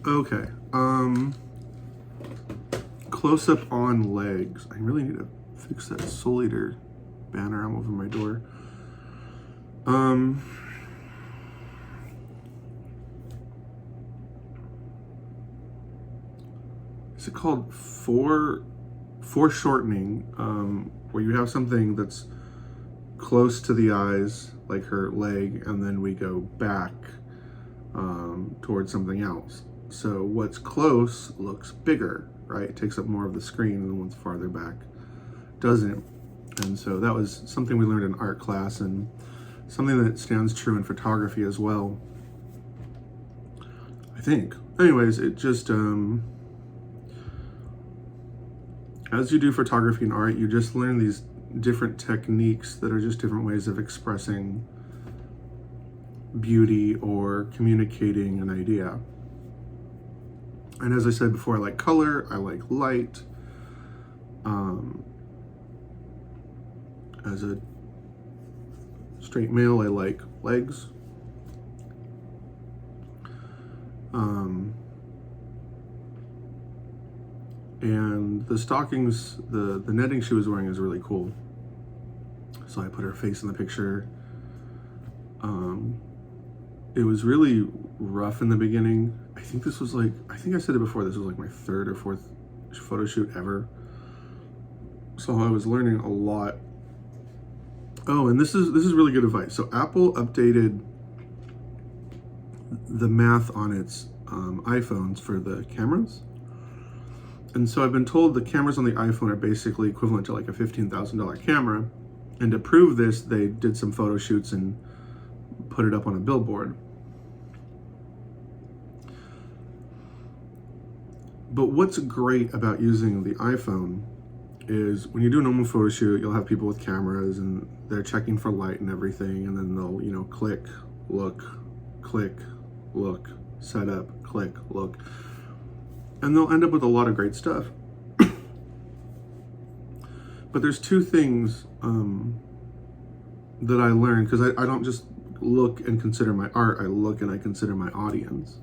Okay. Close up on legs. I really need to fix that Soul Eater banner I'm over my door. Is it called foreshortening? Where you have something that's close to the eyes, like her leg, and then we go back towards something else. So what's close looks bigger, right? It takes up more of the screen, and what's farther back doesn't. And so that was something we learned in art class, and something that stands true in photography as well, I think. Anyways, it just, as you do photography and art, you just learn these different techniques that are just different ways of expressing beauty or communicating an idea. And as I said before, I like color, I like light. As a straight male, I like legs. And the stockings, the netting she was wearing is really cool. So I put her face in the picture. It was really rough in the beginning. I think this was like, I think I said it before, this was like my third or fourth photo shoot ever. So I was learning a lot. Oh, and this is really good advice. So Apple updated the math on its iPhones for the cameras. And so I've been told the cameras on the iPhone are basically equivalent to like a $15,000 camera. And to prove this, they did some photo shoots and put it up on a billboard. But what's great about using the iPhone is when you do a normal photo shoot, you'll have people with cameras and they're checking for light and everything, and then they'll, you know, click, look, set up, click, look. And they'll end up with a lot of great stuff. But there's two things that I learned, because I don't just look and consider my art, I look and I consider my audience.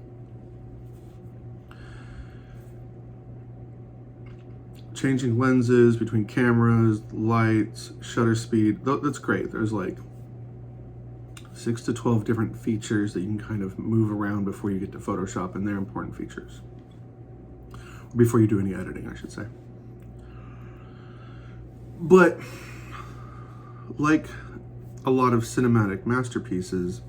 Changing lenses between cameras, lights, shutter speed, that's great. There's like 6 to 12 different features that you can kind of move around before you get to Photoshop, and they're important features. Before you do any editing, I should say. But like a lot of cinematic masterpieces,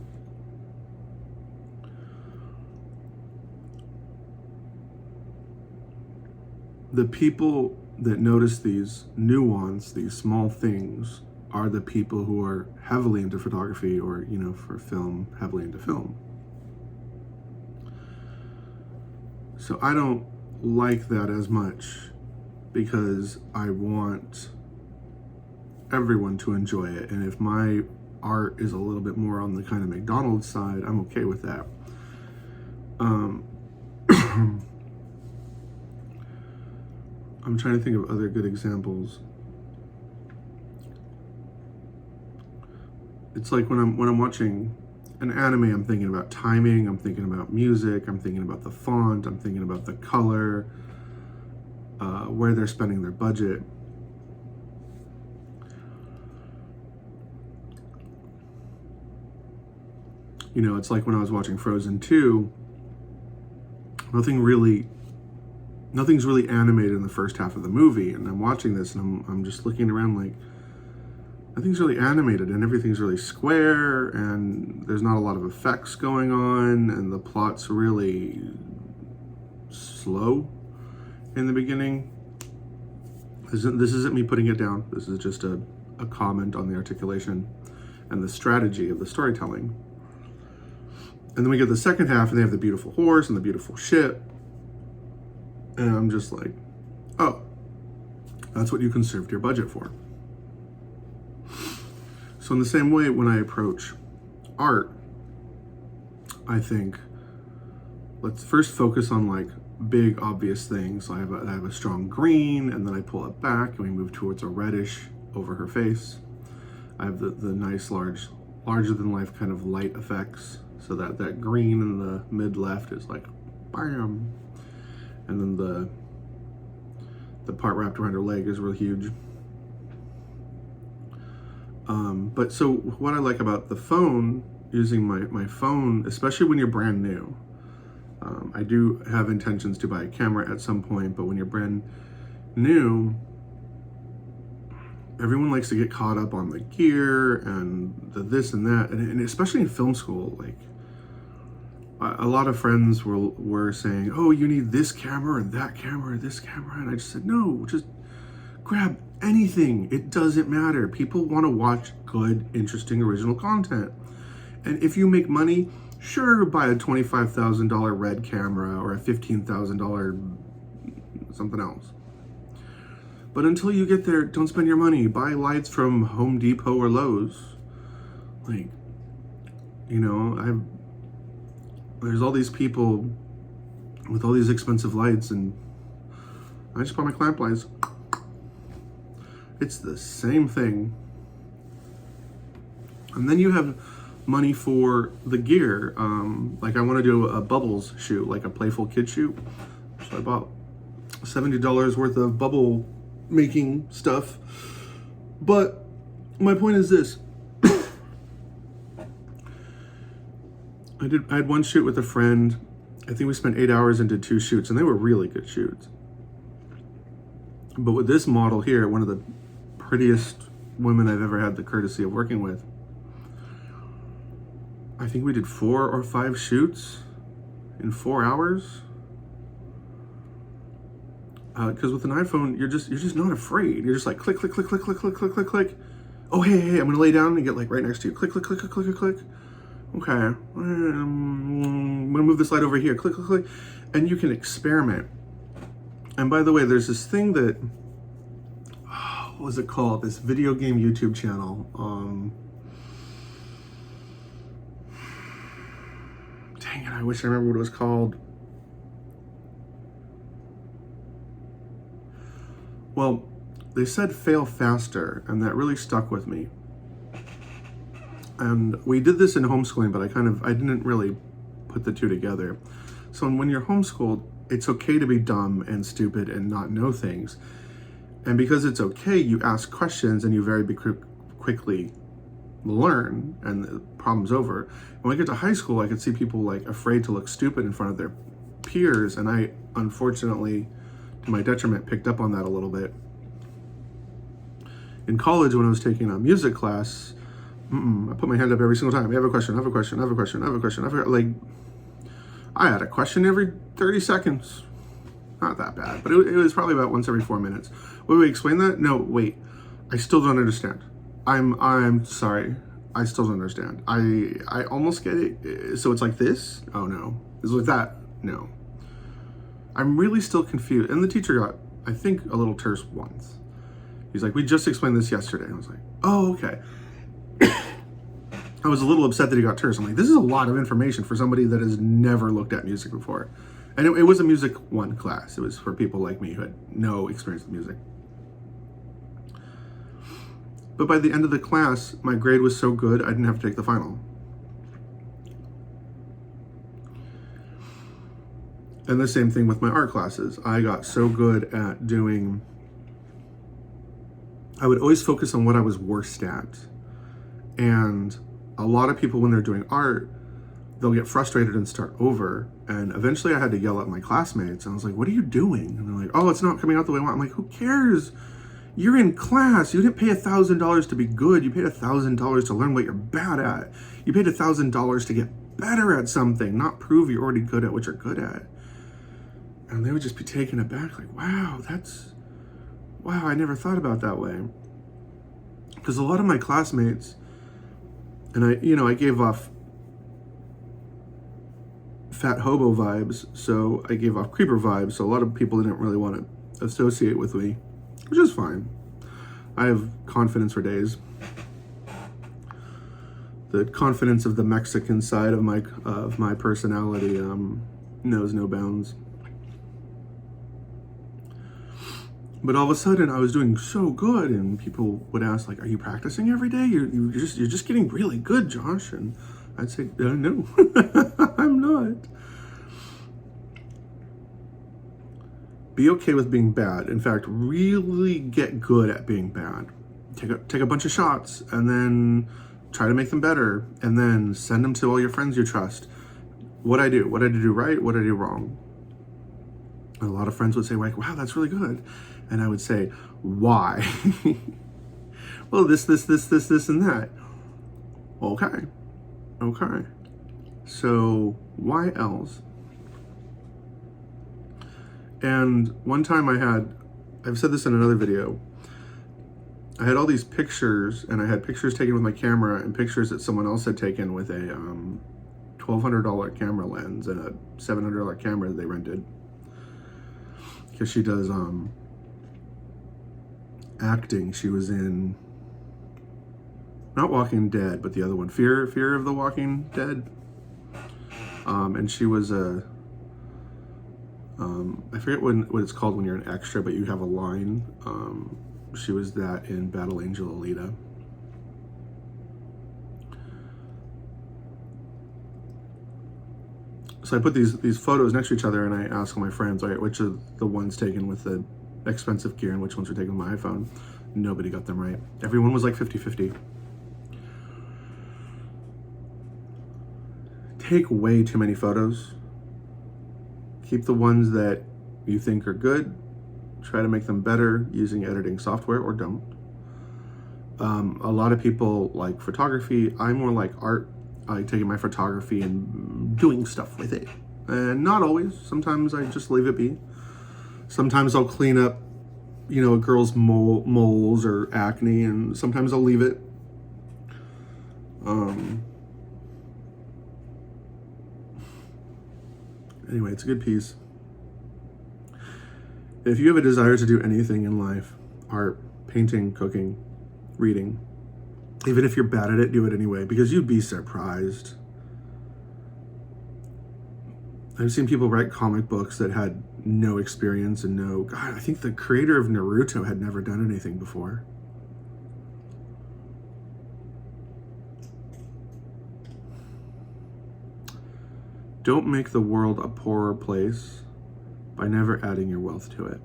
the people that notice these nuance, these small things, are the people who are heavily into photography, or, you know, for film, heavily into film. So I don't like that as much, because I want everyone to enjoy it. And if my art is a little bit more on the kind of McDonald's side, I'm okay with that. I'm trying to think of other good examples. It's like when I'm watching an anime, I'm thinking about timing, I'm thinking about music, I'm thinking about the font, I'm thinking about the color, where they're spending their budget. You know, it's like when I was watching Frozen 2, nothing's really animated in the first half of the movie, and I'm watching this and I'm just looking around like, nothing's really animated and everything's really square, and there's not a lot of effects going on, and the plot's really slow in the beginning. This isn't me putting it down. This is just a comment on the articulation and the strategy of the storytelling. And then we get the second half, and they have the beautiful horse and the beautiful ship. And I'm just like, oh, that's what you conserved your budget for. So in the same way, when I approach art, I think, let's first focus on like big, obvious things. I have a strong green, and then I pull it back, and we move towards a reddish over her face. I have the nice, larger than life kind of light effects, so that green in the mid left is like bam. And then the part wrapped around her leg is really huge. But so what I like about the phone, using my phone, especially when you're brand new, I do have intentions to buy a camera at some point, but when you're brand new, everyone likes to get caught up on the gear and the this and that, and especially in film school, like a lot of friends were saying, oh, you need this camera and that camera and this camera, and I just said, no, just grab anything. It doesn't matter. People want to watch good, interesting, original content. And if you make money, sure, buy a $25,000 red camera or a $15,000 something else. But until you get there, don't spend your money. Buy lights from Home Depot or Lowe's. Like, you know, there's all these people with all these expensive lights, and I just buy my clamp lights. It's the same thing. And then you have money for the gear. Like I want to do a bubbles shoot, like a playful kid shoot. So I bought $70 worth of bubble making stuff. But my point is this. I had one shoot with a friend. I think we spent 8 hours and did 2 shoots, and they were really good shoots. But with this model here, one of the prettiest women I've ever had the courtesy of working with, I think we did 4 or 5 shoots in 4 hours. Because with an iPhone, you're just not afraid. You're just like click, click, click, click, click, click, click, click, click. Oh, hey, I'm gonna lay down and get like right next to you. Click, click, click, click, click, click, click. Okay, I'm gonna move this light over here. Click, click, click, and you can experiment. And by the way, there's this thing that, what was it called? This video game YouTube channel. Dang it, I wish I remember what it was called. Well, they said fail faster, and that really stuck with me. And we did this in homeschooling, but I didn't really put the two together. So when you're homeschooled, it's okay to be dumb and stupid and not know things. And because it's okay, you ask questions and you very quickly learn, and the problem's over. When I get to high school, I could see people like afraid to look stupid in front of their peers, and I unfortunately, to my detriment, picked up on that a little bit. In college, when I was taking a music class, I put my hand up every single time. I have a question, I have a question, I have a question, I have a question. I had a question every 30 seconds. Not that bad, but it was probably about once every 4 minutes. Wait, explain that? No, wait. I still don't understand. I'm sorry. I still don't understand. I almost get it. So it's like this? Oh no. Is it like that? No. I'm really still confused. And the teacher got, I think, a little terse once. He's like, we just explained this yesterday. I was like, oh, okay. I was a little upset that he got terse. I'm like, this is a lot of information for somebody that has never looked at music before. And it was a Music 1 class. It was for people like me who had no experience with music. But by the end of the class, my grade was so good, I didn't have to take the final. And the same thing with my art classes. I got so good at doing, I would always focus on what I was worst at. And a lot of people, when they're doing art, they'll get frustrated and start over. And eventually I had to yell at my classmates. And I was like, what are you doing? And they're like, oh, it's not coming out the way I want. I'm like, who cares? You're in class. You didn't pay $1,000 to be good. You paid $1,000 to learn what you're bad at. You paid $1,000 to get better at something, not prove you're already good at what you're good at. And they would just be taken aback, like, wow, I never thought about that way. Because a lot of my classmates, and I gave off fat hobo vibes, so I gave off creeper vibes, so a lot of people didn't really want to associate with me, which is fine. I have confidence for days. The confidence of the Mexican side of my personality knows no bounds. But all of a sudden, I was doing so good, and people would ask, like, "Are you practicing every day? You're just getting really good, Josh." And I'd say, "No, I'm not." Be okay with being bad. In fact, really get good at being bad. Take a bunch of shots and then try to make them better, and then send them to all your friends you trust. What I do right, what I do wrong. And a lot of friends would say, like, wow, that's really good. And I would say, why? Well, this, and that. Okay. So why else? And one time I've said this in another video, I had all these pictures, and I had pictures taken with my camera and pictures that someone else had taken with a $1,200 camera lens and a $700 camera that they rented. Because she does acting. She was in, not Walking Dead, but the other one, Fear of the Walking Dead. And she was I forget what it's called when you're an extra, but you have a line. She was that in Battle Angel Alita. So I put these photos next to each other, and I ask all my friends, all right, which are the ones taken with the expensive gear and which ones were taken with my iPhone? Nobody got them right. Everyone was like 50-50. Take way too many photos. Keep the ones that you think are good. Try to make them better using editing software, or don't. A lot of people like photography. I'm more like art. I like taking my photography and doing stuff with it. And not always. Sometimes I just leave it be. Sometimes I'll clean up, a girl's moles or acne, and sometimes I'll leave it. Anyway, it's a good piece. If you have a desire to do anything in life, art, painting, cooking, reading, even if you're bad at it, do it anyway, because you'd be surprised. I've seen people write comic books that had no experience and God, I think the creator of Naruto had never done anything before. Don't make the world a poorer place by never adding your wealth to it.